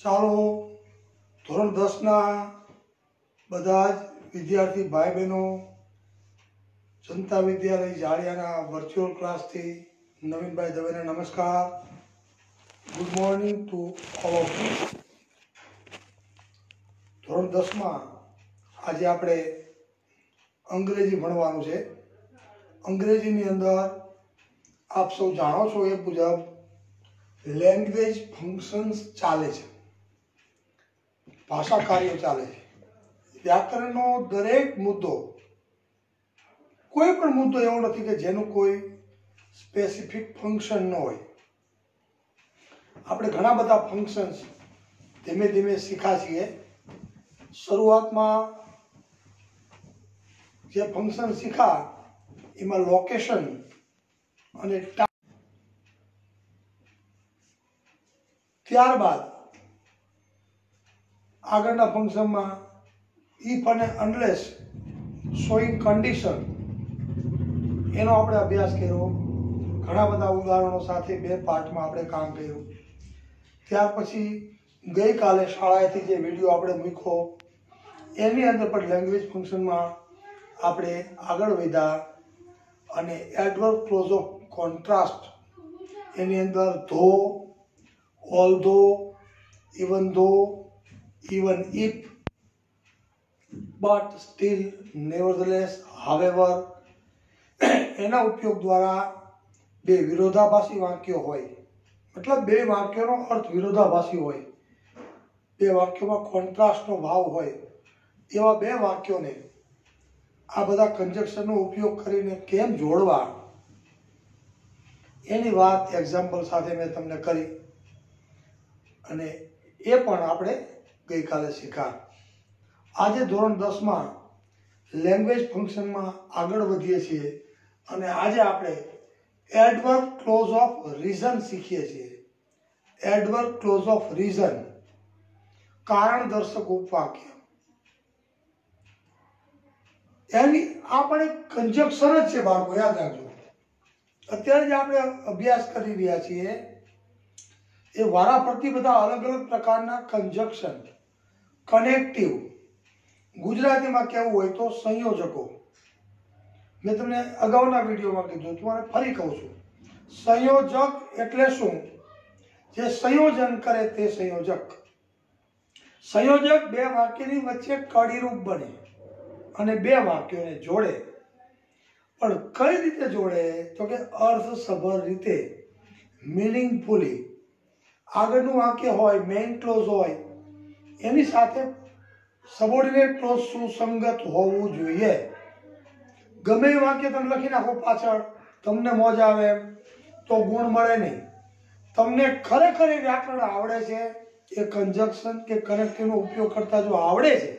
ચાલો ધોરણ 10ના બધા જ વિદ્યાર્થી ભાઈ બહેનો જનતા વિદ્યાલય જાળિયાના વર્ચ્યુઅલ ક્લાસથી નવીનભાઈ દવેને નમસ્કાર. Good morning to all of you. ધોરણ 10માં આજે આપણે અંગ્રેજી ભણવાનું છે. અંગ્રેજીની અંદર આપ સૌ જાણો છો એ મુજબ લેંગ્વેજ ફંક્શન્સ ચાલે છે, ભાષા કાર્યો ચાલે છે. વ્યાકરણનો દરેક મુદ્દો, કોઈ પણ મુદ્દો એવો નથી કે જેનું કોઈ સ્પેસિફિક ફંક્શન ન હોય. આપણે ઘણા બધા ફંક્શન્સ ધીમે ધીમે શીખ્યા છીએ. શરૂઆતમાં જે ફંક્શન શીખ્યા એમાં લોકેશન અને ત્યારબાદ આગળના ફંક્શનમાં ઇફ અને અનલેસ શોઈંગ કન્ડિશન એનો આપણે અભ્યાસ કર્યો. ઘણા બધા ઉદાહરણો સાથે 2 પાર્ટમાં આપણે કામ કર્યું. ત્યાર પછી ગઈકાલે શાળાએથી જે વિડીયો આપણે મૂક્યો એની અંદર પણ લેંગ્વેજ ફંક્શનમાં આપણે આગળ વધ્યા અને એડવર્બ ક્લોઝ ઓફ કોન્ટ્રાસ્ટ એની અંદર though, although, even though, even if, but, still, nevertheless, however એના ઉપયોગ દ્વારા 2 વિરોધાભાસી વાક્યો હોય, મતલબ 2 વાક્યોનો અર્થ વિરોધાભાસી હોય, 2 વાક્યોમાં કોન્ટ્રાસ્ટનો ભાવ હોય, એવા 2 વાક્યોને આ બધા કન્જક્શનનો ઉપયોગ કરીને કેમ જોડવા એની વાત એક્ઝામ્પલ સાથે મેં તમને કરી અને એ પણ આપણે ગઈકાલે શીખ્યા. આજે ધોરણ 10માં લેંગ્વેજ ફંક્શનમાં આગળ વધીએ છીએ અને આજે આપણે એડવર્બ ક્લોઝ ઓફ રીઝન શીખીએ છીએ. એડવર્બ ક્લોઝ ઓફ રીઝન, કારણ દર્શક ઉપવાક્ય. એની આ પણ એક કન્જક્શન જ છે બાળકો, યાદ રાખજો. અત્યારે જે આપણે અભ્યાસ કરી રહ્યા છીએ એ વારાફરતી બધા અલગ અલગ પ્રકારના કન્જક્શન, કનેક્ટિવ, ગુજરાતીમાં કહેવું હોય તો સંયોજકો. મેં તમને અગાઉના વિડીયોમાં કીધું હતું અને ફરી કહું છું, સંયોજક એટલે શું? જે સંયોજન કરે તે સંયોજક. સંયોજક 2 વાક્યની વચ્ચે કડીરૂપ બને અને 2 વાક્યોને જોડે. પણ કઈ રીતે જોડે? તો કે અર્થસભર રીતે, મિનિંગફુલી. આગળનું વાક્ય હોય, મેઇન ક્લોઝ હોય, એની સાથે સબોર્ડિનેટ ક્લોઝ સુસંગત હોવું જોઈએ. ગમે એ વાક્ય તમે લખી નાખો પાછળ, તમને મોજ આવે તો ગુણ મળે નહીં. તમને ખરેખર એ વ્યાકરણ આવડે છે, એ કન્જક્શન કે કનેક્ટિવનો ઉપયોગ કરતા જો આવડે છે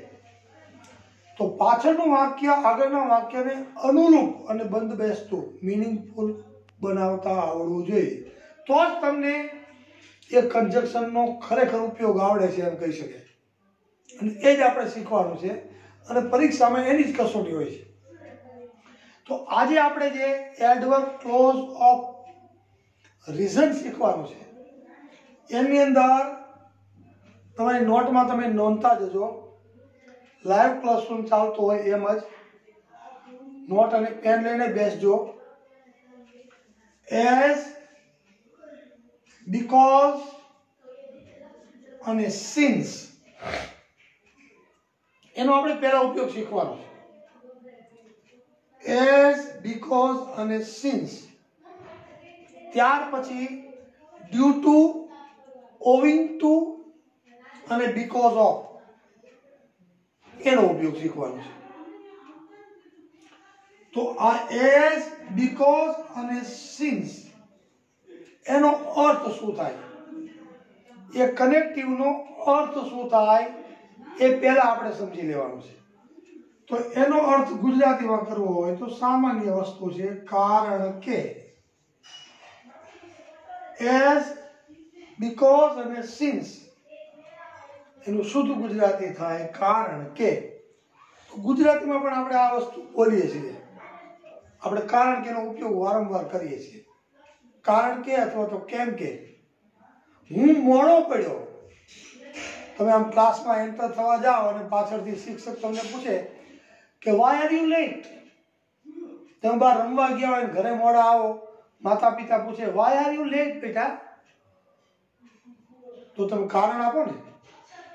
તો પાછળનું વાક્ય આગળના વાક્યને અનુરૂપ અને બંધ બેસતું, મિનિંગફુલ બનાવતા આવડવું જોઈએ. તો જ તમને એ કન્જક્શનનો ખરેખર ઉપયોગ આવડે છે એમ કહી શકે. અને એ જ આપણે શીખવાનું છે અને પરીક્ષામાં એની જ કસોટી હોય છે. તો આજે આપણે જે એડવર્બ ક્લોઝ ઓફ રીઝન શીખવાનું છે એની અંદર તમારી નોટમાં તમે નોંધતા જજો. લાઈવ ક્લાસરૂમ ચાલતો હોય એમ જ નોટ અને પેન લઈને બેસજો. એઝ, બીકોઝ અને સિન્સ એનો આપણે પહેલા ઉપયોગ શીખવાનો છે. એઝ, બીકોઝ અને સિન્સ. ત્યાર પછી ડ્યુ ટુ, ઓવિંગ ટુ અને બીકોઝ ઓફ એનો ઉપયોગ શીખવાનો છે. તો આ એઝ, બીકોઝ અને સિન્સ એનો અર્થ શું થાય, એ કનેક્ટિવનો અર્થ શું થાય એ પહેલા આપણે સમજી લેવાનું છે. તો એનો અર્થ ગુજરાતીમાં કરવો હોય તો સામાન્ય વસ્તુ છે, કારણ કે. એઝ, બીકોઝ અને સિન્સ એનું શુદ્ધ ગુજરાતી થાય કારણ કે. ગુજરાતીમાં પણ આપણે આ વસ્તુ બોલીએ છીએ. આપણે કારણ કેનો ઉપયોગ વારંવાર કરીએ છીએ. કારણ કે અથવા તો કેમ કે. હું મોડો પડ્યો તમે આમ ક્લાસમાં એન્ટર થવા જાઓ અને પાછળથી શિક્ષક તમને પૂછે કે વાય આર યુ લેટ, તમે બહાર રમવા ગયા હોય ઘરે મોડા આવો, માતા પિતા પૂછે વાય આર યુ લેટ બેટા, તો તમે કારણ આપો ને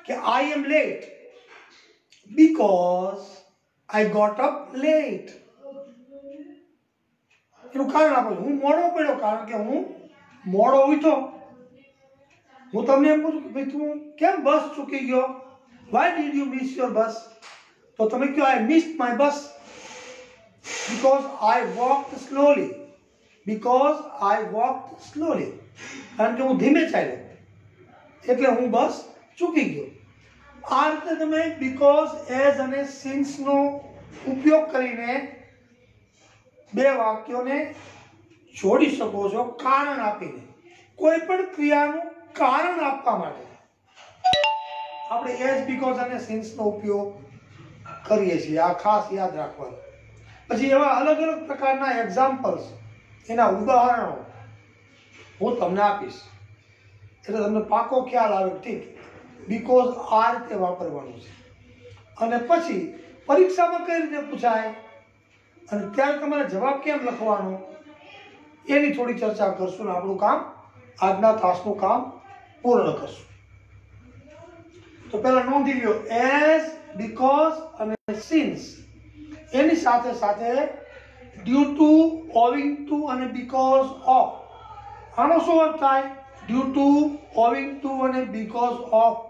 કે I am late because I got up late. એનું કારણ આપો, હું મોડો પડ્યો કારણ કે હું મોડો ઉઠ્યો. હું તમને એમ પૂછું કે ભાઈ તું કેમ બસ ચૂકી ગયો, why did you miss your bus, તો તમે કહો I missed my bus because I walked slowly, because I walked slowly, કારણ કે હું ધીમે ચાલ્યો એટલે હું બસ ચૂકી ગયો. આ રીતે તમે because, as અને since નો ઉપયોગ કરીને બે વાક્યોને જોડી શકો છો કારણ આપીને. કોઈ પણ ક્રિયાનું કારણ આપવા માટે આપણે as, because અને since નો ઉપયોગ કરીએ છીએ. આ ખાસ યાદ રાખવાનું. પછી એવા અલગ અલગ પ્રકારના એક્ઝામ્પલ્સ, એના ઉદાહરણો હું તમને આપીશ એટલે તમને પાકો ખ્યાલ આવે ઠીક બીકોઝ આ રીતે વાપરવાનું છે. અને પછી પરીક્ષામાં કઈ રીતે પૂછાય અને ત્યારે તમારે જવાબ કેમ લખવાનો એની થોડી ચર્ચા કરશું ને આપણું કામ, આજના તાસનું કામ પૂર્ણ કરશું. તો પહેલા નોંધી લ્યો એઝ, બીકોઝ અને સિન્સ, એની સાથે સાથે ડ્યુ ટુ, ઓવિંગ ટુ અને બીકોઝ ઓફ. આનો શું અર્થ થાય? ડ્યુ ટુ, ઓવિંગ ટુ અને બીકોઝ ઓફ.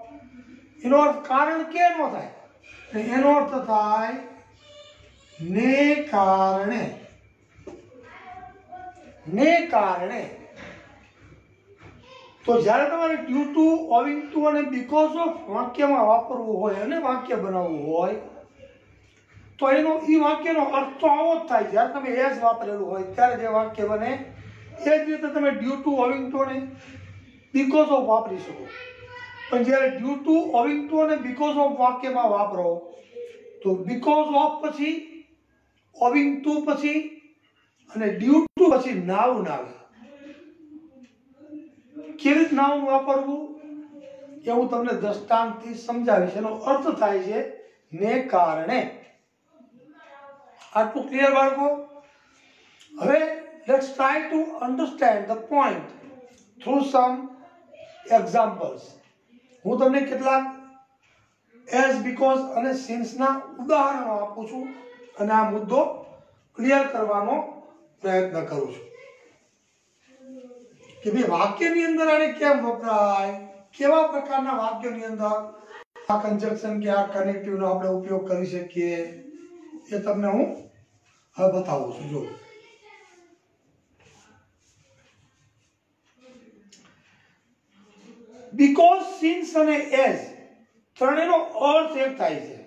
એનો અર્થ કારણ કે નો થાય, એનો અર્થ થાય ને કારણે. ને કારણે. તો જ્યારે તમારે ડ્યુ ટુ, ઓવિંગ ટુ અને બીકોઝ ઓફ વાક્યમાં વાપરવું હોય અને વાક્ય બનાવવું હોય તો એનો એ વાક્યનો અર્થ તો આવો જ થાય. જ્યારે તમે એઝ વાપરેલું હોય ત્યારે જે વાક્ય બને એ જ રીતે તમે ડ્યુ ટુ, ઓવિંગ ટુ અને બીકોઝ ઓફ વાપરી શકો. પણ જ્યારે ડ્યુ ટુ, ઓવિંગ ટુ અને બીકોઝ ઓફ વાક્યમાં વાપરો તો બીકોઝ ઓફ પછી, ઓવિંગ ટુ પછી અને ડ્યુ ટુ પછી નાઉન આવે. કેવી રીતે નાઉન વાપરવું એ હું તમને દ્રષ્ટાંતથી સમજાવીશ. એનો અર્થ થાય છે ને કારણે. આટલું ક્લિયર બાળકો? હવે let's try to understand the point through some examples. હું તમને કેટલાક એઝ, બીકોઝ અને સિન્સના ઉદાહરણો આપું છું અને આ મુદ્દો ક્લિયર કરવાનો પ્રયત્ન કરું છું કે ભાઈ વાક્યની અંદર આને કેમ વપરાય, કેવા પ્રકારના વાક્યોની અંદર આ કન્જક્શન કે આ કનેક્ટિવનો આપણે ઉપયોગ કરી શકીએ એ તમને હું હવે બતાવું છું. જો બીકોઝ, સિન્સ અને એઝ ત્રણેયનો અર્થ એક થાય છે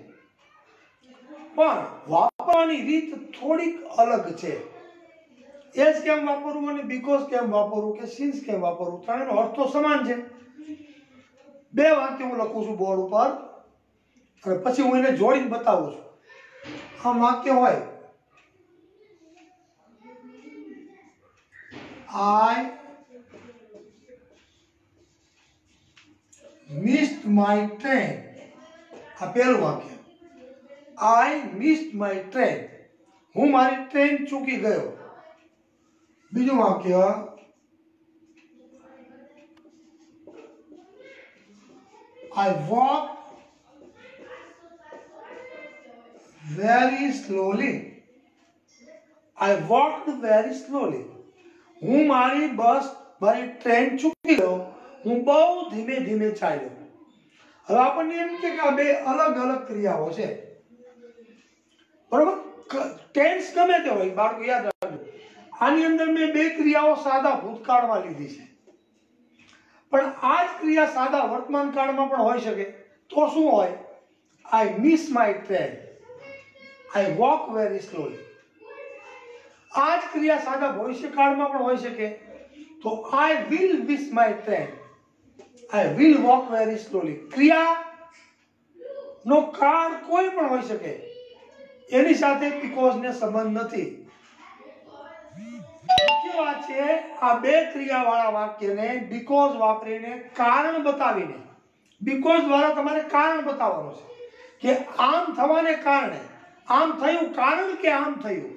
પણ વાપરવાની રીત થોડીક અલગ છે. એઝ કેમ વાપરવું અને બીકોઝ કેમ વાપરવું કે સિન્સ કેમ વાપરવું, ત્રણેયનો અર્થ તો સમાન છે. બે વાક્ય હું લખું છું બોર્ડ ઉપર અને પછી હું એને જોડીને બતાવું છું. આ વાક્ય હોય I missed my train. આ પહેલું વાક્ય. I missed my train. હું મારી ટ્રેન ચૂકી ગયો. બીજું વાક્ય I walked very slowly. I walked very slowly. હું મારી ટ્રેન ચૂકી ગયો. હું બહુ ધીમે ધીમે ચાલ્યો. હવે આપણને એમ કે આ બે અલગ અલગ ક્રિયાઓ છે, બરોબર? ટેન્સ ગમે તે હોય બાળકો યાદ રાખજો. આની અંદર મેં બે ક્રિયાઓ સાદા ભૂતકાળમાં લીધી છે પણ આ જ ક્રિયા સાદા વર્તમાન કાળમાં પણ હોઈ શકે. તો શું હોય? I miss my train. I walk very slowly. આ જ ક્રિયા સાદા ભવિષ્યકાળમાં પણ હોઈ શકે. તો I will miss my train. I will walk very slowly. ક્રિયા નો કાળ કોઈ પણ હોઈ શકે, એની સાથે બીકોઝ ને સંબંધ નથી. મુખ્ય વાત છે આ બે ક્રિયાવાળા વાક્યને બીકોઝ વાપરીને કારણ બતાવીને બીકોઝ દ્વારા તમારે કારણ બતાવવાનું છે કે આમ થવાને કારણે, આમ થયું કારણ કે આમ થયું.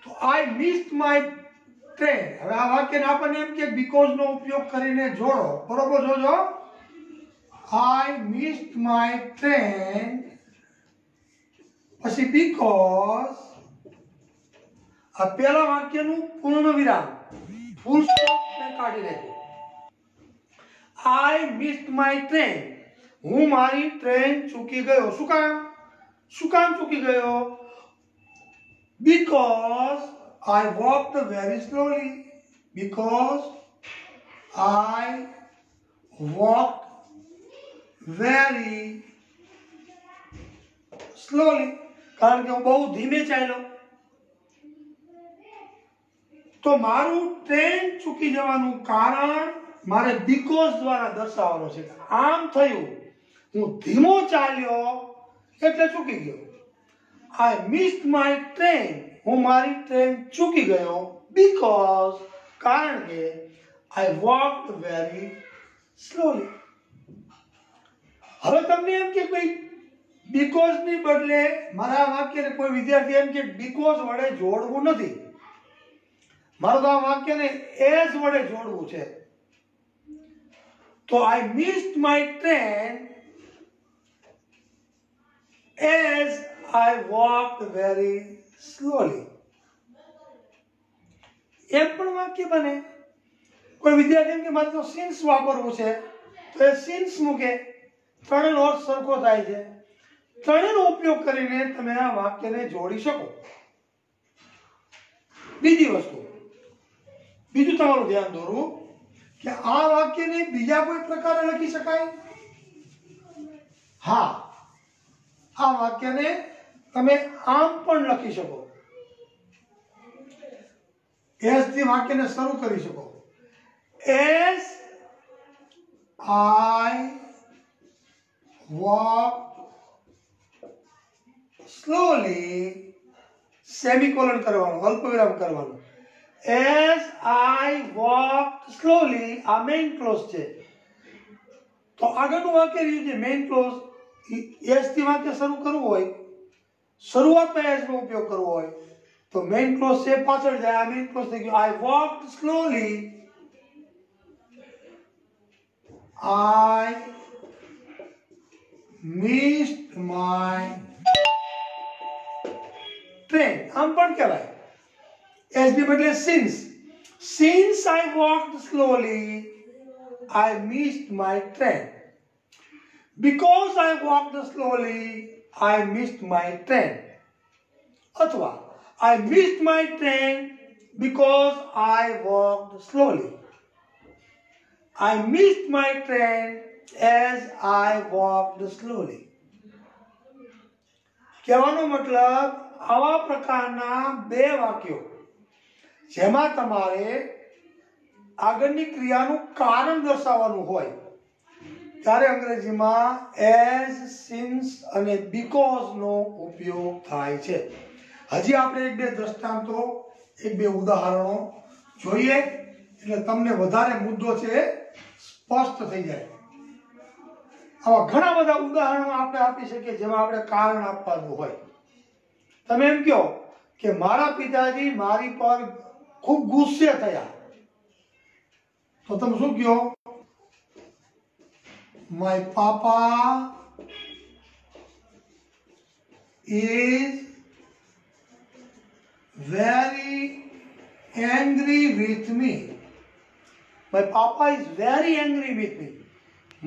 તો આઈ મિસ્ડ માય ટ્રેન. હવે આ વાક્યને આપણને એમ કે બીકોઝ નો ઉપયોગ કરીને જોડો. બરોબર જોજો. આઈ મિસ્ડ માય ટ્રેન પછી બીકોઝ, આ પહેલા વાક્યનું પૂર્ણ વિરામ ફૂલ સ્ટોપ ને કાઢી નાખ્યું. આઈ મિસ્ડ માય ટ્રેન. હું મારી ટ્રેન ચૂકી ગયો. શું કામ? શું કામ ચૂકી ગયો? Because I walked very slowly. Because I walked very slowly. કારણ કે હું બહુ ધીમે ચાલ્યો. તો મારું ટ્રેન ચૂકી જવાનું કારણ મારે બીકોઝ દ્વારા દર્શાવવાનું છે. આમ થયું, હું ધીમો ચાલ્યો એટલે ચૂકી ગયો. I missed my train. હું મારી ટ્રેન ચૂકી ગયો because, કારણ કે I walked very slowly. હવે તમને એમ કે ભાઈ because ની બદલે મારા વાક્યને કોઈ વિદ્યાર્થી એમ કે because વડે જોડવું નથી, મારું તો આ વાક્યને as વડે જોડવું છે. તો I missed my train as I walked very slowly. એમ પણ વાક્ય બને. કોઈ વિદ્યાર્થી એમ કે મારે તો since વાપરવું છે તો એ since મૂકે. ત્રણેયનો અર્થ સરખો થાય છે. ત્રણેયનો ઉપયોગ કરીને તમે આ વાક્યને જોડી શકો. બીજી વસ્તુ, બીજું તમારું ધ્યાન દોરું કે આ વાક્યને બીજા કોઈ પ્રકારે લખી શકાય. હા, આ વાક્યને તમે આમ પણ લખી શકો. એસ થી વાક્યને શરૂ કરી શકો. S I walk slowly, semicolon કરવાનું, અલ્પવિરામ કરવાનું. એસ આઈ વોક સ્લોલી, આ મેઇન ક્લોઝ છે. તો આગળનું વાક્ય રહ્યું છે મેઇન ક્લોઝ. એસ થી વાક્ય શરૂ કરવું હોય, શરૂઆતમાં એસ નો ઉપયોગ કરવો હોય તો મેઇન ક્લોઝ છે પાછળ જાય. આ મેઇન ક્લોઝ થઈ ગયું. I walked slowly, I missed my train. આમ પણ કહેવાય. એસ ની બદલે since I walked slowly I missed my train. Because I walked slowly, I missed my train. અથવા I missed my train because I walked slowly. I missed my train as I walked slowly. કહેવાનો મતલબ આવા પ્રકારના બે વાક્યો જેમાં તમારે આગળની ક્રિયાનું કારણ દર્શાવવાનું હોય ત્યારે અંગ્રેજીમાં as, since અને because નો ઉપયોગ થાય છે. હજી આપણે એક બે દ્રષ્ટાંતો, એક બે ઉદાહરણો જોઈએ એટલે તમને વધારે મુદ્દો છે સ્પષ્ટ થઈ જાય. આવા ઘણા બધા ઉદાહરણો આપણે આપી શકીએ જેમાં આપણે કારણ આપવાનું હોય. તમે એમ કહો કે મારા પિતાજી મારી પર ખૂબ ગુસ્સે થયા, તો તમે શું કહો? My papa is very angry with me. My papa is very angry with me.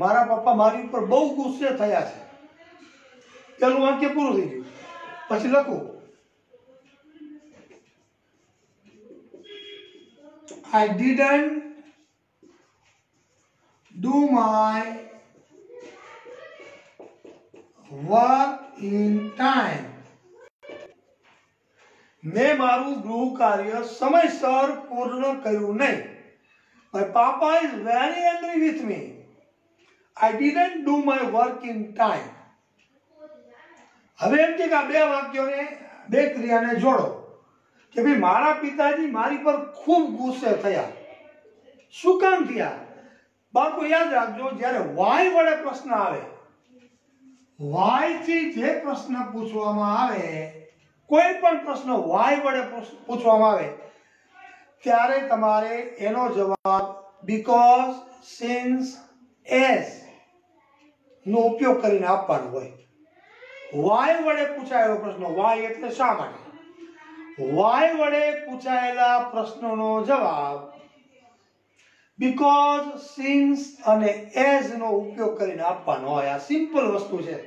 મારા પપ્પા મારી ઉપર બહુ ગુસ્સે થયા છે. પેલું વાક્ય પૂરું થઈ ગયું. પછી લખું I didn't do my work in time. મેં મારું ગૃહ કાર્ય સમયસર પૂર્ણ કર્યું નહીં. My papa is very angry with me. I didn't do my work in time. હવે એમ કે આ બે વાક્યોને, બે ક્રિયાને જોડો કે ભાઈ મારા પિતાજી મારી પર ખૂબ ગુસ્સે થયા. શું કામ થયા? બાળકો યાદ રાખજો, જ્યારે વાય વડે પ્રશ્ન આવે, વાય થી જે પ્રશ્ન પૂછવામાં આવે, કોઈ પણ પ્રશ્ન વાય વડે પૂછવામાં આવે, ત્યારે તમારે એનો જવાબ બીકોઝ, સિન્સ, એઝ નો ઉપયોગ કરીને આપવાનો હોય. વાય વડે પૂછાયેલો પ્રશ્ન, વાય એટલે શા માટે, વાય વડે પૂછાયેલા પ્રશ્નોનો જવાબ બીકોઝ, સિન્સ અને એઝ નો ઉપયોગ કરીને આપવાનો હોય. આ સિમ્પલ વસ્તુ છે.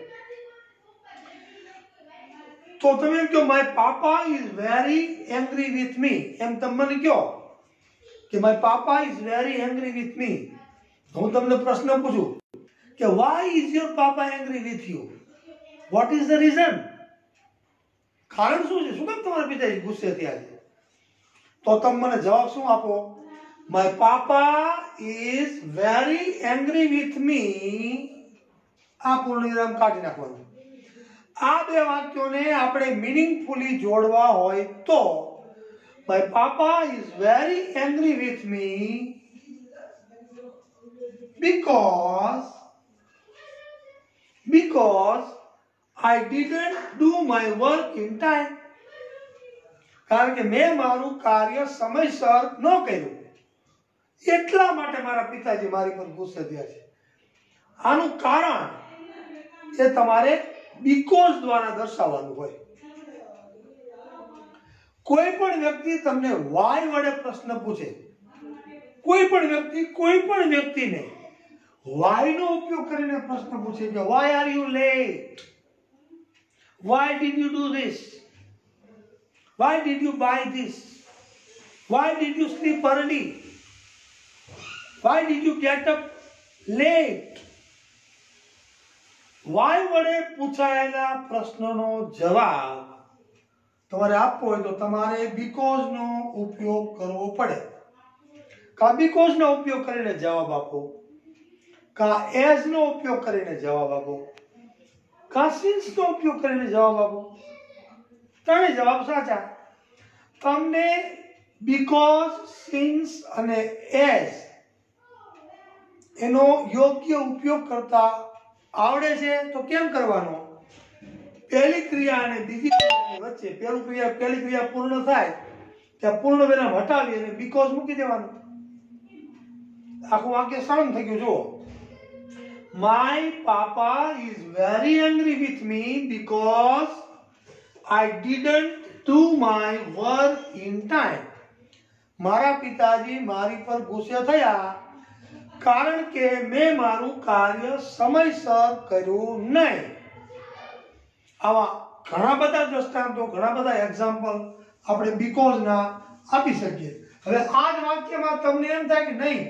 તો તમે એમ કહો my papa is very angry with me, એમ તમે મને કહો કે my papa is very angry with me. હું તમને પ્રશ્ન પૂછું કે why is your papa angry with you, what is the reason? કારણ શું છે? શું કામ તમારા પિતાજી ગુસ્સે થયા છે? તો તમે મને જવાબ શું આપો? My papa is very angry with મી. આ પૂર્ણવિરામ કાઢી નાખવાનું. આ બે વાક્યોને આપણે મીનિંગફુલી જોડવા હોય તો my papa is very angry with me because I didn't do my work in time. કારણ કે મેં મારું કાર્ય સમયસર ન કર્યું, એટલા માટે મારા પિતાજી મારી પર ગુસ્સે થયા છે. આનું કારણ એ તમારે બીકોઝ દ્વારા દર્શાવવાનું હોય. કોઈ પણ વ્યક્તિ તમને વાય વડે પ્રશ્ન પૂછે, કોઈ પણ વ્યક્તિને વાય નો ઉપયોગ કરીને પ્રશ્ન પૂછે કે why are you late, why did you do this, why did you buy this, why did you sleep early, why did you get up late. Why વડે પૂછાયેલા પ્રશ્નનો જવાબ તમારે આપવો હોય તો તમારે બીકોઝ નો ઉપયોગ કરવો પડે. કા બીકોઝ નો ઉપયોગ કરીને જવાબ આપો, કા એઝ નો ઉપયોગ કરીને જવાબ આપો, કા સિન્સ નો ઉપયોગ કરીને જવાબ આપો. ત્રણેય જવાબ સાચા. તમને બીકોઝ, સિન્સ અને એઝ એનો યોગ્ય ઉપયોગ કરતા આવડે છે તો કેમ કરવાનો? પહેલી ક્રિયા અને બીજી ક્રિયાની વચ્ચે પહેલી ક્રિયા પૂર્ણ થાય ત્યાં પૂર્ણ વિરામ હટાવી અને બીકોઝ મૂકી દેવાનું. આખું વાક્ય સરળ થઈ ગયું. જુઓ, my papa is very angry with me because I didn't do my work in time. મારા પિતાજી મારી પર ગુસ્સે થયા કારણ કે મેં મારું કાર્ય સમયસર કર્યું નહીં. આવા ઘણા બધા દ્રષ્ટાંતો, ઘણા બધા એક્ઝામ્પલ આપણે બીકોઝ ના આપી શકીએ. હવે આ જ વાક્યમાં તમને એમ થાય કે નહીં,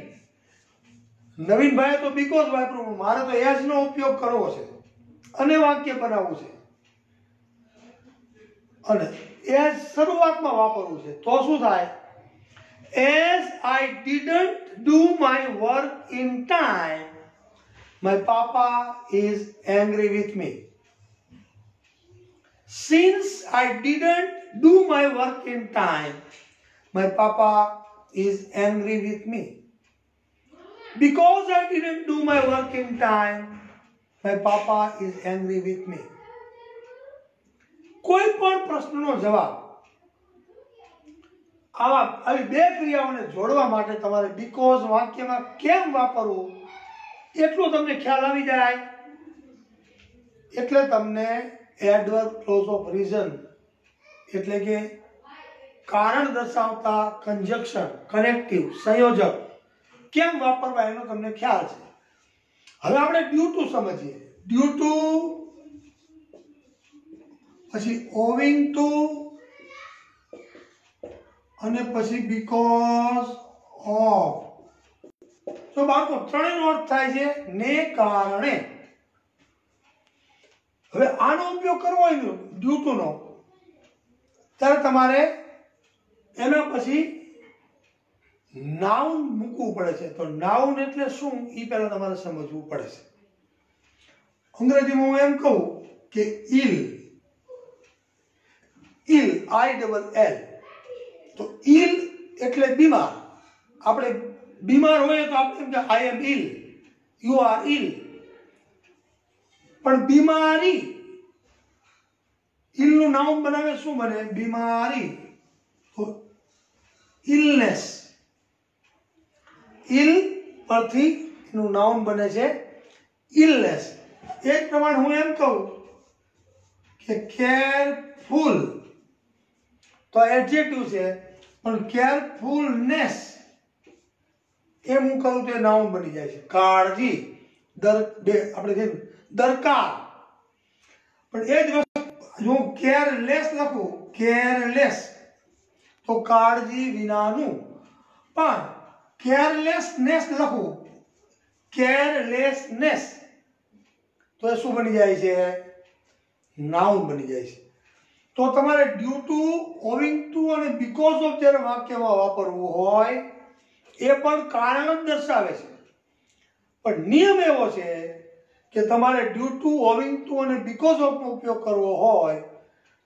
નવીનભાઈએ તો બીકોઝ વાપર્યું, મારે તો એઝ નો ઉપયોગ કરવો છે અને વાક્ય બનાવવું છે અને એઝ શરૂઆતમાં વાપરવું છે. તો શું થાય? As I didn't do my work in time, my papa is angry with me. Since I didn't do my work in time, my papa is angry with me. Because I didn't do my work in time, my papa is angry with me. કોઈ પણ પ્રશ્નનો જવાબ આવી બે ક્રિયાઓને જોડવા માટે તમારે because વાક્યમાં કેમ વાપરવું એટલું તમને ખ્યાલ આવી જાય. એટલે તમને એડવર્બ ક્લોઝ ઓફ રીઝન એટલે કે કારણ દર્શાવતા કન્જક્શન, કનેક્ટિવ, સંયોજક કેમ વાપરવા એનો તમને ખ્યાલ છે. હવે આપણે ડ્યુ ટુ સમજીએ. ડ્યુ ટુ, પછી ઓવિંગ ટુ અને પછી બીકોઝ ઓફ. તો બાળકો ત્રણેયનો અર્થ થાય છે ને કારણે. હવે આનો ઉપયોગ કરવો હોય ડ્યુ ટુ નો, ત્યારે તમારે એના પછી નાઉન મૂકવું પડે છે. તો નાઉન એટલે શું એ પહેલા તમારે સમજવું પડે છે. અંગ્રેજીમાં હું એમ કહું કે ઇલ, ILL. તો ઇલ એટલે બીમાર. આપણે બીમાર હોય તો આપણે એમ કે આઈ એમ ઇલ, યુ આર ઇલ. પણ બીમારી ઇલનું નાઉન બનાવે શું બને? બીમારી. તો ઇલનેસ, ઇલ પરથી એનું નાઉન બને છે ઇલનેસ. એ જ પ્રમાણે હું એમ કહું કે કેરફુલ, તો એડજેક્ટિવ છે, પણ કેરફુલનેસ એમ હું કહું તો એ નાઉન બની જાય છે. કાળજી, આપણે કહીએ દરકાર. પણ એ જ વસ્તુ જો હું કેરલેસ લખું, કેરલેસ તો કાળજી વિનાનું. પણ કેરલેસનેસ લખું, કેરલેસનેસ, તો એ શું બની જાય છે? નાઉન બની જાય છે. તો તમારે ડ્યુ ટુ, ઓવિંગ ટુ અને બીકોઝ ઓફ જ્યારે વાક્યમાં વાપરવું હોય એ પણ કારણ જ દર્શાવે છે. પણ નિયમ એવો છે કે તમારે ડ્યુ ટુ, ઓવિંગ ટુ અને બીકોઝ ઓફ નો ઉપયોગ કરવો હોય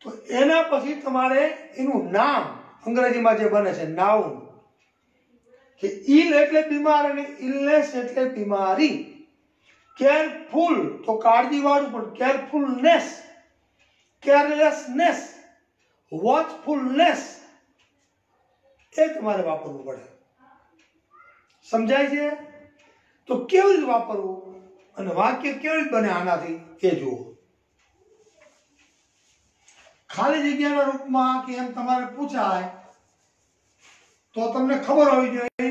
તો એના પછી તમારે એનું નામ અંગ્રેજીમાં જે બને છે નાઉન, કે ઇલ એટલે બીમાર અને ઇલનેસ એટલે બીમારી. કેરફુલ તો કાળજીવાળું, પણ કેરફુલનેસ, કેરલેસનેસ, વોચફુલનેસ એ તમારે વાપરવું પડે. સમજાય છે? તો કેવી રીતે વાપરવું અને વાક્ય કેવી રીતે બને આનાથી એ જુઓ. ખાલી જગ્યાના રૂપમાં કે એમ તમારે પૂછાય તો તમને ખબર હોવી જોઈએ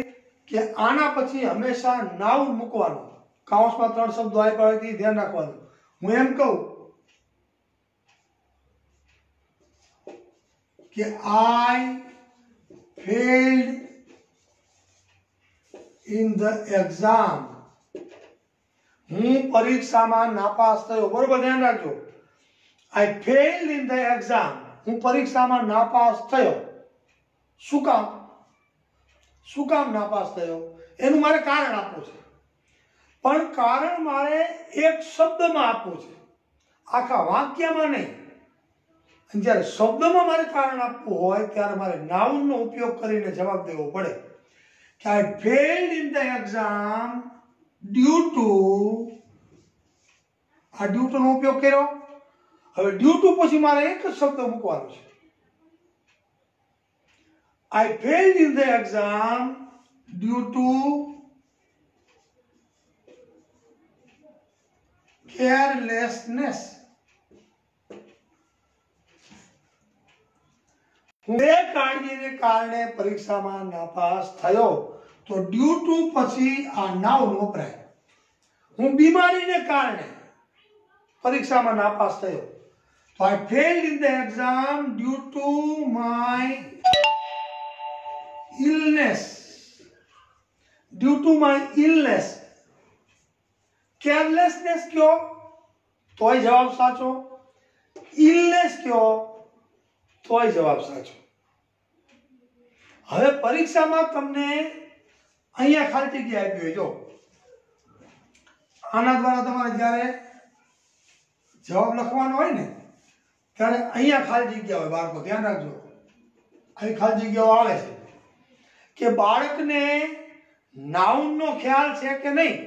કે આના પછી હંમેશા નાઉન મૂકવાનું. કાઉન્સમાં 3 શબ્દો આપ્યા હોય તે ધ્યાન રાખવાનું. હું એમ કહું કે I failed in the exam, હું પરીક્ષામાં નાપાસ થયો. બરોબર, ધ્યાન રાખજો. આઈ ફેલ્ડ ઇન ધ એક્ઝામ, હું પરીક્ષામાં નાપાસ થયો. શું કામ? શું કામ નાપાસ થયો? એનું મારે કારણ આપવું છે. પણ કારણ મારે એક શબ્દમાં આપવું છે, આખા વાક્યમાં નહીં. અને જ્યારે શબ્દમાં મારે કારણ આપવું હોય ત્યારે મારે નાઉનનો ઉપયોગ કરીને જવાબ દેવો પડે કે I failed in the exam due to, આ ડ્યુ ટુ નો ઉપયોગ કર્યો. હવે ડ્યુ ટુ પછી મારે એક જ શબ્દ મૂકવાનો છે. I failed in the exam due to carelessness. હું બેકાળજીને કારણે પરીક્ષામાં નાપાસ થયો. તો ડ્યુ ટુ પછી આ નાઉન વપરાય. હું બીમારીને કારણે પરીક્ષામાં નાપાસ થયો. તો I failed in the exam due to my illness, due to my illness. Carelessness કયો તોય જવાબ સાચો, ઇલનેસ કયો તોય જવાબ સાચો. હવે પરીક્ષામાં તમને અહીંયા ખાલી જગ્યા આપી હોય, જો આના દ્વારા તમારે જ્યારે જવાબ લખવાનો હોય ને ત્યારે અહીંયા ખાલી જગ્યા હોય. બાળકો ધ્યાન રાખજો, અહીં ખાલી જગ્યાઓ આવે છે કે બાળકને નાઉનનો ખ્યાલ છે કે નહીં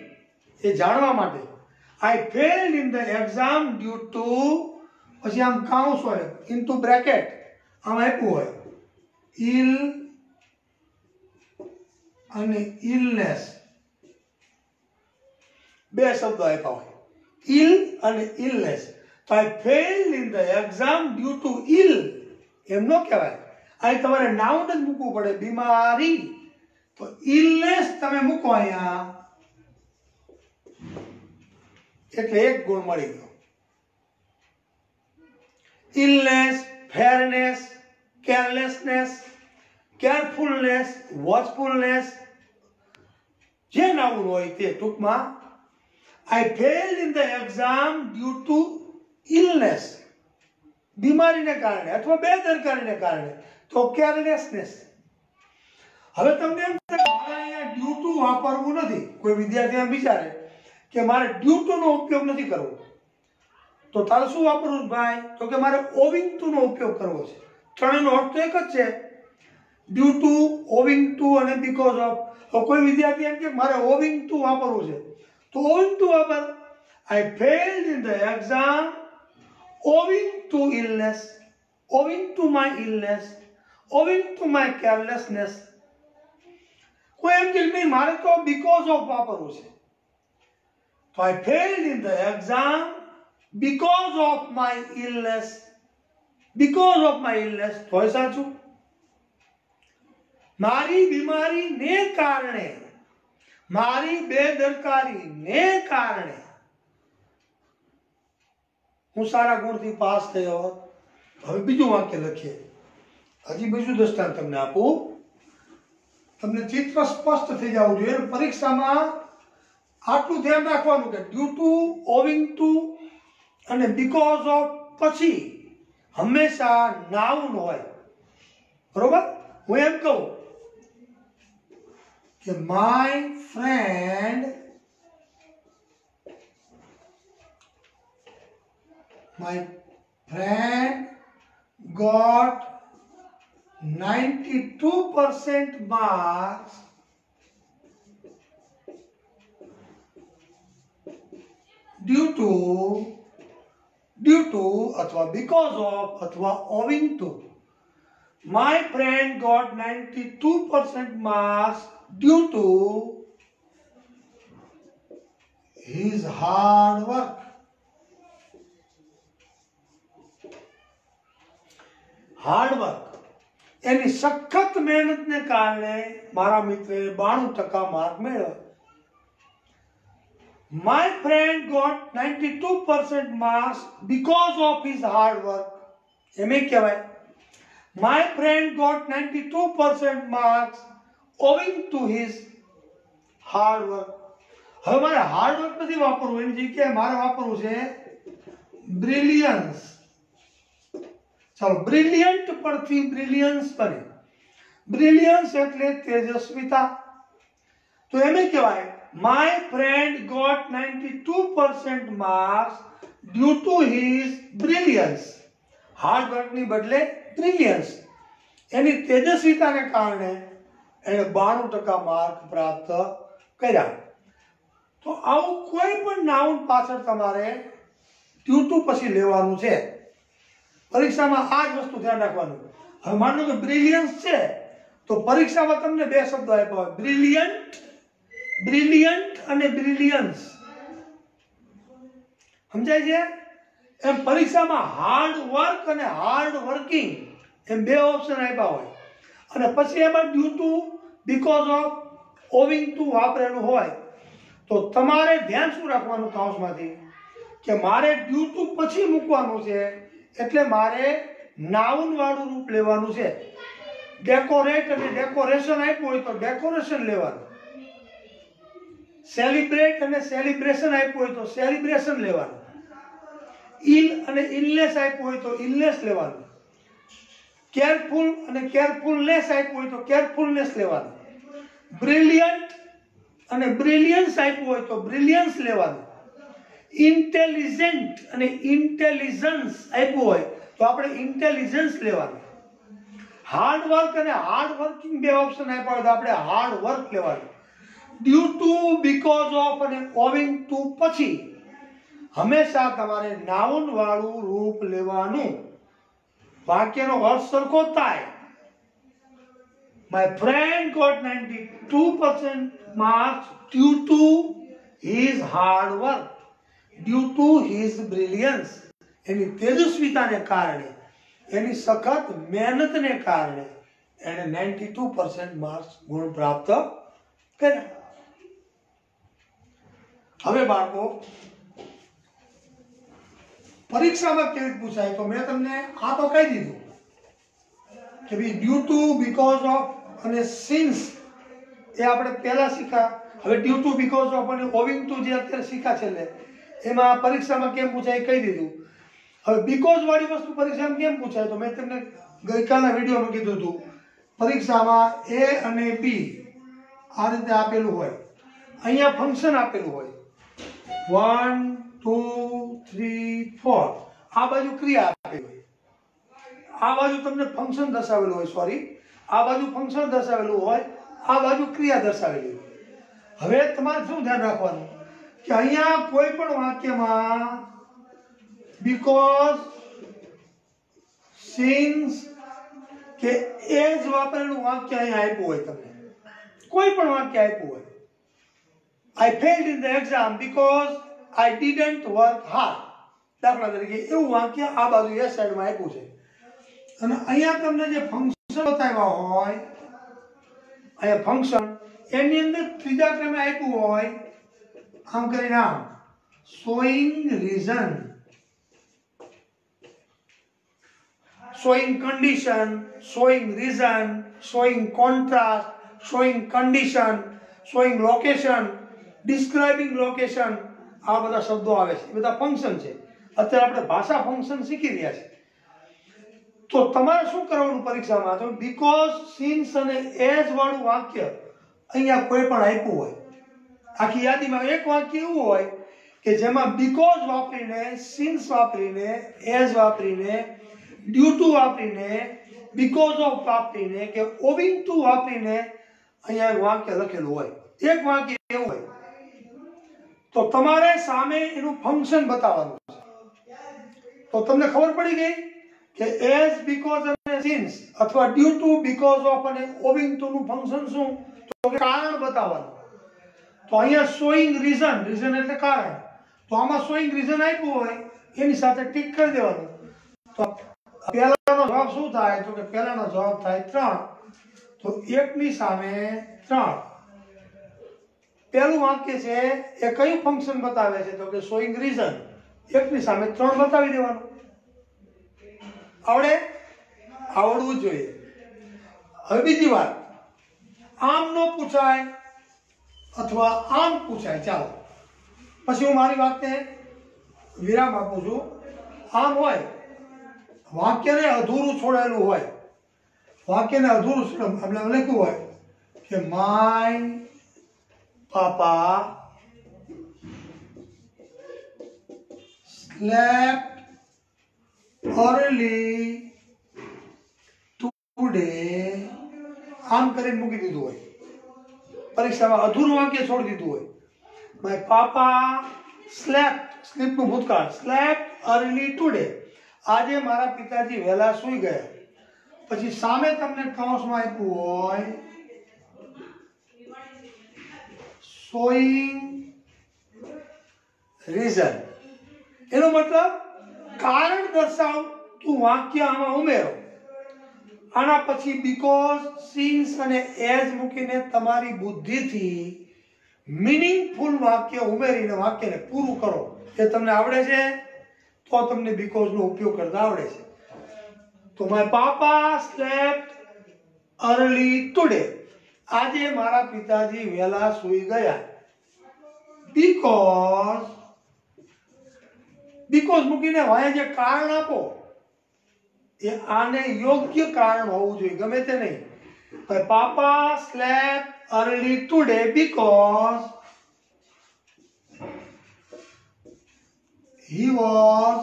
એ જાણવા માટે. I failed in the exam due to, પછી આમ કાઉન્સ હોય, ઇનટુ બ્રેકેટ આમ આપ્યું હોય, ઇલ અને ઇલનેસ, બે શબ્દો આપ્યા હોય, ઇલ અને ઇલનેસ. તો I failed in the exam due to ill એમ ન કહેવાય. અહીં તમારે નાઉન જ મૂકવું પડે, બીમારી. તો ઇલનેસ તમે મૂકો અહીંયા એટલે એક ગુણ મળી ગયો. ઇલનેસ, ફેરનેસ, કેરલેસનેસ, કેરફુલનેસ, વોચફુલનેસ, જે નાઉન હોય તે ટૂંકમાં. I failed in the exam due to illness, બીમારીને કારણે અથવા બેદરકારીને કારણે, તો કેરલેસનેસ. હવે તમને એમ થાય મારે અહીંયા ડ્યુ ટુ વાપરવું નથી. કોઈ વિદ્યાર્થી એમ વિચારે કે મારે ડ્યુ ટુ નો ઉપયોગ નથી કરવો, તો તારે શું વાપરવું ભાઈ? તો કે મારે ઓવિંગ ટુ નો ઉપયોગ કરવો છે. ત્રણેયનો અર્થ તો એક જ છે, ડ્યુ ટુ, ઓવિંગ ટુ અને બીકોઝ ઓફ. તો કોઈ વિદ્યાર્થી એમ કે મારે ઓવિંગ ટુ વાપરવું છે, તો ઓવિંગ ટુ વાપર. I failed in the exam owing to illness, owing to my illness, owing to my carelessness. કોઈ એમ કે મારે તો because of વાપરવું છે, તો I failed in the exam because of my illness, because of my illness. તો સાચું. મારી બીમારી ને કારણે, મારી બેદરકારી ને કારણે હું સારા ગુણથી પાસ થયો. હવે બીજું વાક્ય લખીએ. હજી બીજું દ્રષ્ટાંત તમને આપું, તમને ચિત્ર સ્પષ્ટ થઈ જવું જોઈએ. પરીક્ષામાં આટલું ધ્યાન રાખવાનું કે ડ્યુ ટુ, ઓવિંગ ટુ અને બીકોઝ ઓફ પછી હંમેશા નાઉન હોય. બરોબર? હું એમ કહું કે my friend got 92% marks due to अथवा because of अथवा owing to. My friend got 92% marks due to his hard work. Hard work, એની સખત મહેનતને કારણે મારા મિત્રે 92% માર્ક મેળવ્યા. My friend got 92% marks because of his hard work. એમ કહેવાય. My friend got 92% marks owing to his hard work. હવે મારે હાર્ડ વર્ક નથી વાપરવું, એની જગ્યાએ મારે વાપરવું છે બ્રિલિયન્સ. ચાલો, બ્રિલિયન્ટ પરથી બ્રિલિયન્સ બને. બ્રિલિયન્સ એટલે તેજસ્વીતા. તો એમ કહેવાય my friend got 92% marks due to his brilliance. Hard વર્કની બદલે બ્રિલિયન્સ, એની તેજસ્વીતાને કારણે એણે 92% માર્ક પ્રાપ્ત કર્યા. તો આવું કોઈ પણ નાઉન પાછળ તમારે ડ્યુ ટુ પછી લેવાનું છે. પરીક્ષામાં આ જ વસ્તુ ધ્યાન રાખવાનું. હવે માનો કે બ્રિલિયન્સ છે, તો પરીક્ષામાં તમને બે શબ્દો આપ્યા હોય, બ્રિલિયન્ટ, બ્રિલિયન્ટ અને બ્રિલિયન્સ. સમજાય છે? એમ પરીક્ષામાં હાર્ડ વર્ક અને હાર્ડ વર્કિંગ એમ બે ઓપ્શન આપ્યા હોય, અને પછી એમાં due to, because of, owing to વાપરેલું હોય. તો તમારે ધ્યાન શું રાખવાનું કાઉન્સમાંથી કે મારે ડ્યુ ટુ પછી મૂકવાનું છે, એટલે મારે નાઉન વાળું રૂપ લેવાનું છે. ડેકોરેટ અને ડેકોરેશન આપ્યું હોય તો ડેકોરેશન લેવાનું. સેલિબ્રેટ અને સેલિબ્રેશન આપ્યું હોય તો સેલિબ્રેશન લેવાનું. ઇલ અને ઇલનેસ આપ્યું હોય તો ઇલનેસ લેવાનું. કેરફુલ અને કેરફુલનેસ આપ્યું હોય તો કેરફુલનેસ લેવાનું. બ્રિલિયન્ટ અને બ્રિલિયન્સ આપ્યું હોય તો બ્રિલિયન્સ લેવાનું. ઇન્ટેલિજન્ટ અને ઇન્ટેલિજન્સ આપ્યું હોય તો આપણે ઇન્ટેલિજન્સ લેવાનું. હાર્ડ વર્ક અને હાર્ડ વર્કિંગ બે ઓપ્શન આપ્યા હોય તો આપણે હાર્ડ વર્ક લેવાનું. ડ્યુ ટુ, બીકોઝ ઓફ અને ઓવિંગ ટુ પછી હંમેશા તમારે નાઉન વાળું રૂપ લેવાનું. વાક્યનો અર્થ સરખો થાય. My friend got 92% marks due to his hard work, due to his brilliance. એની તેજસ્વીતાને કારણે, એની સખત મહેનતને કારણે એને 92% માર્ક્સ ગુણ પ્રાપ્ત કર્યા. હવે બાળકો, પરીક્ષામાં કેવી રીતે પૂછાય તો મેં તમને આ તો કહી દીધું કે ભાઈ ડ્યુ ટુ, બીકોઝ ઓફ અને સિન્સ એ આપણે પહેલા શીખ્યા. હવે ડ્યુ ટુ, બીકોઝ ઓફ અને ઓવિંગ ટુ જે અત્યારે શીખ્યા છેલ્લે, એમાં પરીક્ષામાં કેમ પૂછાય કહી દીધું. હવે બીકોઝ વાળી વસ્તુ પરીક્ષામાં કેમ પૂછાય તો મેં તમને ગઈકાલના વિડીયોમાં કીધું હતું. પરીક્ષામાં એ અને બી આ રીતે આપેલું હોય, અહીંયા ફંક્શન આપેલું હોય 1 2 3 4, આ બાજુ ક્રિયા આપેલી હોય, આ બાજુ તમને ફંક્શન દર્શાવેલું હોય, સોરી આ બાજુ ફંક્શન દર્શાવેલું હોય, આ બાજુ ક્રિયા દર્શાવેલી. હવે તમારે શું ધ્યાન રાખવાનું કે અહીંયા કોઈ પણ વાક્યમાં બીકોઝ, સિન્સ કે એઝ વાપરેલું વાક્ય અહીંયા આપ્યું હોય, તમને કોઈ પણ વાક્ય આપ્યું હોય, I failed in the exam because I didn't work hard, દાખલા તરીકે એવું વાક્ય આ બાજુ એ સાઈડમાં આપ્યું છે. અને અહીંયા તમને જે ફંક્શન બતાવ્યા હોય, અહીંયા ફંક્શન એની અંદર ત્રીજા ક્રમે આપ્યું હોય, આમ કરીને આમ showing reason, showing condition, showing reason, showing contrast, showing condition, showing location, describing location, આ બધા શબ્દો આવે છે, એ બધા ફંક્શન છે. અત્યારે આપણે ભાષા ફંક્શન શીખી રહ્યા છે. તો તમારે શું કરવાનું પરીક્ષામાં, તો બીકોઝ, સિન્સ અને એઝ વાળું વાક્ય અહીંયા કોઈ પણ આપ્યું હોય, આખી યાદીમાં એક વાક્ય એવું હોય કે જેમાં બીકોઝ વાપરીને, સિન્સ વાપરીને, એઝ વાપરીને, ડ્યુ ટુ વાપરીને, બીકોઝ ઓફ વાપરીને કે ઓવિંગ ટુ વાપરીને અહીંયા એક વાક્ય લખેલું હોય. એક વાક્ય એવું હોય તો તમારે સામે એનું ફંક્શન બતાવવાનું છે. તો તમને ખબર પડી ગઈ કે એઝ, બીકોઝ અને સિન્સ અથવા ડ્યુ ટુ, બીકોઝ ઓફ અને ઓવિંગ ટુ નું ફંક્શન શું, તો કારણ બતાવવાનું. તો અહીંયા શોઈંગ રીઝન, રીઝન એટલે કારણ, તો આમાં શોઈંગ રીઝન આપ્યું હોય એની સાથે ટીક કરી દેવાનું. તો પહેલાનો જવાબ શું થાય, તો કે પહેલાનો જવાબ થાય 3. તો 1 ની સામે 3. પહેલું વાક્ય છે એ કયું ફંક્શન બતાવે છે, તો કે શોઈંગ રીઝન. 1 ની સામે 3 બતાવી દેવાનું. આવડે? આવડવું જોઈએ. હવે બીજી વાત, આમ ન પૂછાય અથવા આમ પૂછાય. ચાલો પછી હું મારી વાતને વિરામ આપું છું. આમ હોય, વાક્યને અધૂરું છોડેલું હોય, વાક્યને અધૂરું આપણે લખ્યું હોય કે my papa slept early today, આમ કરીને મૂકી દીધું હોય. પરીક્ષામાં અધૂરું વાક્ય છોડી દીધું હોય. માય પાપા slept, સ્લીપ નું ભૂતકાળ, slept early today, આજે મારા પિતાજી વહેલા સૂઈ ગયા. પછી સામે તમને કૌંસમાં આપ્યું હોય showing reason, એનો મતલબ કારણ દર્શાવતું વાક્ય આમાં ઉમેરો. આના પછી બીકોઝ, સિન્સ અને એઝ મૂકીને તમારી બુદ્ધિથી મીનિંગફુલ વાક્ય ઉમેરીને વાક્યને પૂરું કરો. એ તમને આવડે છે તો તમને બીકોઝ નો ઉપયોગ કરતા આવડે છે. તો my papa slept early today, આજે મારા પિતાજી વહેલા સૂઈ ગયા. બીકોઝ, બીકોઝ મૂકીને વાય જે કારણ આપો એ આને યોગ્ય કારણ હોવું જોઈએ, ગમે તે નહીં. Papa slept early today because he was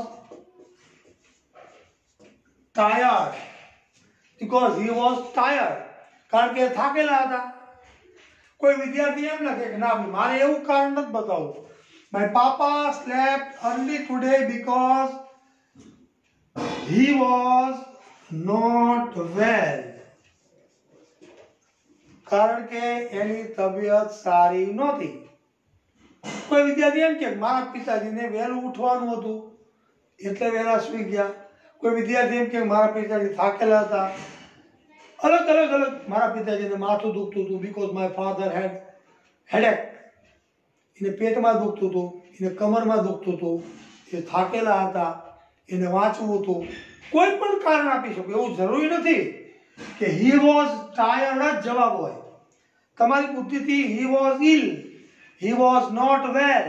tired, because he was tired, કારણ કે થાકેલા હતા. કોઈ વિદ્યાર્થી એમ લખે કે ના મારે એવું કારણ નથી બતાવવું, my papa slept early today because he was not well, કારણ કે એની તબિયત સારી નહોતી. કોઈ વિદ્યાર્થી એમ કે મારા પિતાજીને વહેલું ઉઠવાનું હતું એટલે વહેલા સૂઈ ગયા. કોઈ વિદ્યાર્થી એમ કે મારા પિતાજી થાકેલા હતા. અલગ અલગ મારા પિતાજીને માથું દુખતું હતું because my father had headache, એને પેટમાં દુખતું હતું, એને કમરમાં દુખતું હતું, એ થાકેલા હતા, એને વાંચવું હતું. કોઈ પણ કારણ આપી શકો, એવું જરૂરી નથી કે હી વોઝ ટાયર્ડ જ જવાબ હોય. તમારી બુદ્ધિથી he was ill, he was not well,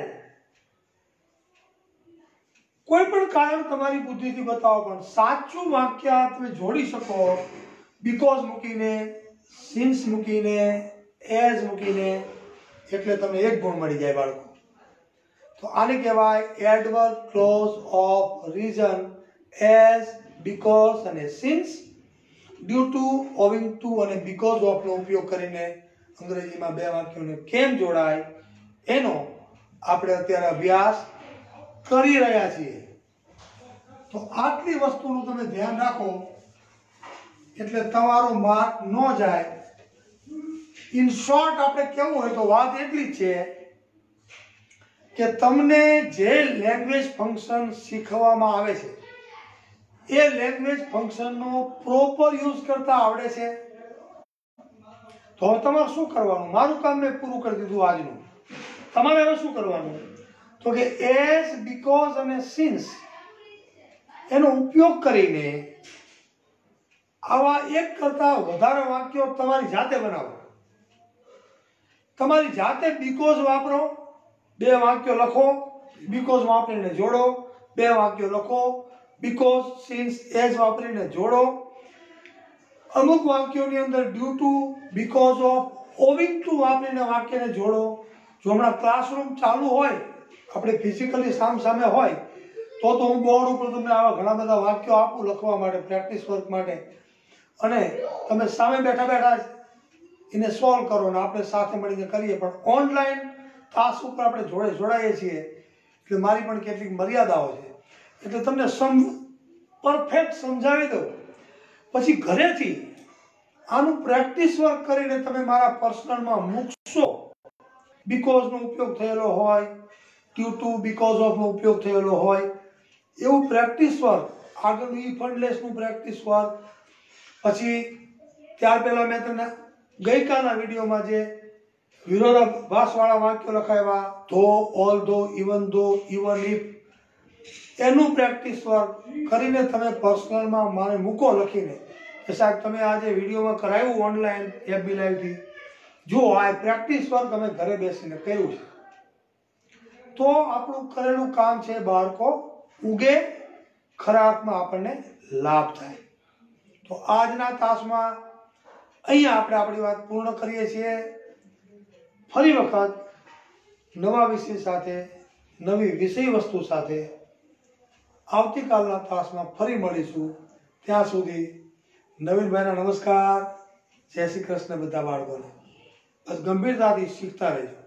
કોઈ પણ કારણ તમારી બુદ્ધિથી બતાવો, પણ સાચું વાક્ય તમે જોડી શકો બીકોઝ મૂકીને, સિન્સ મૂકીને, એઝ મૂકીને, એટલે તમને 1 ગુણ મળી જાય બાળકો. તો આને કહેવાય adverb clause of reason. As, because અને since, due to, owing to અને બીકોઝ ઓફ નો ઉપયોગ કરીને અંગ્રેજીમાં બે વાક્યોને કેમ જોડાય એનો આપણે અત્યારે અભ્યાસ કરી રહ્યા છીએ. તો આટલી વસ્તુનું તમે ધ્યાન રાખો એટલે તમારો માર્ક ન જાય. ઇન શોર્ટ આપણે કેવું હોય તો વાત એટલી જ છે કે તમને જે લેંગ્વેજ ફંક્શન શીખવવામાં આવે છે એ લેંગ્વેજ ફંક્શનનો પ્રોપર યુઝ કરતા આવડે છે. તો હવે તમારે શું કરવાનું? મારું કામ મેં પૂરું કરી દીધું આજનું. તમારે હવે શું કરવાનું? તો કે એઝ, બીકોઝ અને સિન્સ એનો ઉપયોગ કરીને આવા એક કરતા વધારે વાક્યો તમારી જાતે બનાવો. તમારી જાતે બીકોઝ વાપરો, બે વાક્યો લખો, બીકોઝ વાપરીને જોડો, બે વાક્યો લખો, બીકોઝ, સિન્સ, એઝ વાપરીને જોડો. અમુક વાક્યોની અંદર due to, because of, owing to વાપરીને વાક્યને જોડો. જો હમણાં ક્લાસરૂમ ચાલુ હોય, આપણે ફિઝિકલી સામસામે હોય તો હું બોર્ડ ઉપર તમને આવા ઘણા બધા વાક્યો આપું લખવા માટે, પ્રેક્ટિસ વર્ક માટે, અને તમે સામે બેઠા બેઠા એને સોલ્વ કરો ને આપણે સાથે મળીને કરીએ. પણ ઓનલાઈન તાસ ઉપર આપણે જોડાઈએ છીએ એટલે મારી પણ કેટલીક મર્યાદાઓ છે. એટલે તમને પરફેક્ટ સમજાવી દઉં, પછી ઘરેથી આનું પ્રેક્ટિસ વર્ક કરીને તમે મારા પર્સનલમાં મૂકશો. બીકોઝનો ઉપયોગ થયેલો હોય, ડ્યુ ટુ, બીકોઝ ઓફનો ઉપયોગ થયેલો હોય, એવું પ્રેક્ટિસ વર્ક. આગળનું ઇફ એન્ડ લેસનું પ્રેક્ટિસ વર્ક. પછી ત્યાર પહેલાં મેં તમને ગઈકાલના વિડીયોમાં જે વિરોધાભાસવાળા વાક્યો લખાવ્યા, ધો, ઓલ ધો, ઇવન ઇફ, એનું પ્રેક્ટિસ વર્ક કરીને તમે પર્સનલમાં મને મૂકો લખીને કે સાહેબ તમે આજે વિડીયોમાં કરાવ્યું ઓનલાઈન FB લાઈવથી, જો આ પ્રેક્ટિસ વર્ક અમે ઘરે બેસીને કર્યું છે. તો આપણું કરેલું કામ છે બાળકો ઉગે, ખરા અર્થમાં આપણને લાભ થાય. તો આજના તાસમાં અહીંયા આપણે આપણી વાત પૂર્ણ કરીએ છીએ. ફરી વખત નવા વિષય સાથે, નવી વિષય વસ્તુ સાથે આવતીકાલના તાસમાં ફરી મળીશું. ત્યાં સુધી નવીનભાઈના નમસ્કાર. જય શ્રી કૃષ્ણ બધા બાળકોને. બસ ગંભીરતાથી શીખતા રહેજો.